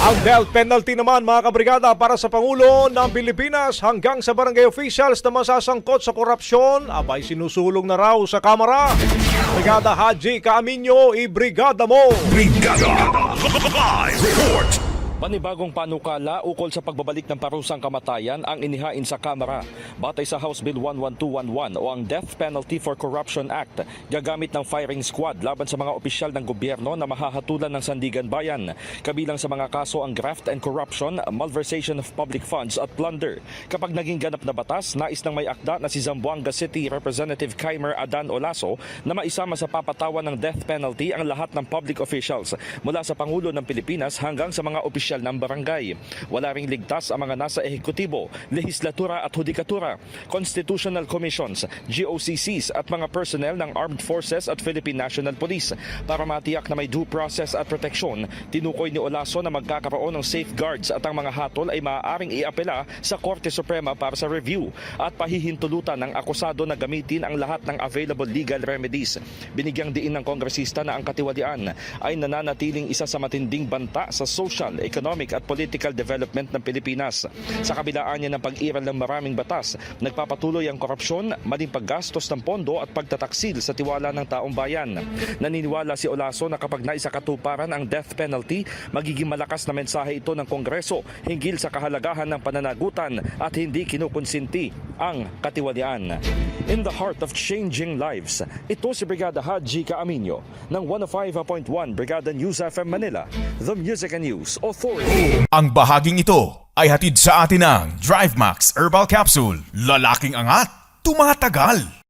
Ang death penalty naman mga kabrigada para sa Pangulo ng Pilipinas hanggang sa barangay officials na masasangkot sa korupsyon, abay sinusulong na raw sa Kamara. Brigada Haji Caaminio, ibrigada mo! Brigada Live Report. Panibagong panukala ukol sa pagbabalik ng parusang kamatayan ang inihain sa Kamara. Batay sa House Bill 11211 o ang Death Penalty for Corruption Act, gagamit ng firing squad laban sa mga opisyal ng gobyerno na mahahatulan ng sandigan bayan. Kabilang sa mga kaso ang graft and corruption, malversation of public funds at plunder. Kapag naging ganap na batas, nais ng may akda na si Zamboanga City Representative Kaimer Adan Olaso na maisama sa papatawan ng death penalty ang lahat ng public officials mula sa Pangulo ng Pilipinas hanggang sa mga opisyal ng barangay. Wala ring ligtas ang mga nasa ehekutibo, lehislatura at hudikatura, constitutional commissions, GOCCs at mga personnel ng Armed Forces at Philippine National Police. Para matiyak na may due process at proteksyon, tinukoy ni Olaso na magkakaroon ng safeguards at ang mga hatol ay maaaring iapela sa Korte Suprema para sa review at pahihintulutan ng akusado na gamitin ang lahat ng available legal remedies. Binigyang diin ng kongresista na ang katiwalian ay nananatiling isa sa matinding banta sa social, economic at political development ng Pilipinas. Sa kabilaan niya ng pag-iral ng maraming batas, nagpapatuloy ang korupsyon, maling paggastos ng pondo at pagtataksil sa tiwala ng taong bayan. Naniniwala si Olaso na kapag naisakatuparan ang death penalty, magiging malakas na mensahe ito ng Kongreso hinggil sa kahalagahan ng pananagutan at hindi kinukonsinti ang katiwalian. In the heart of changing lives, ito si Brigada Haji Caaminio ng 105.1 Brigada News FM Manila, The Music and News Authority. Ang bahaging ito ay hatid sa atin ng DriveMax Herbal Capsule. Lalaking angat, tumatagal.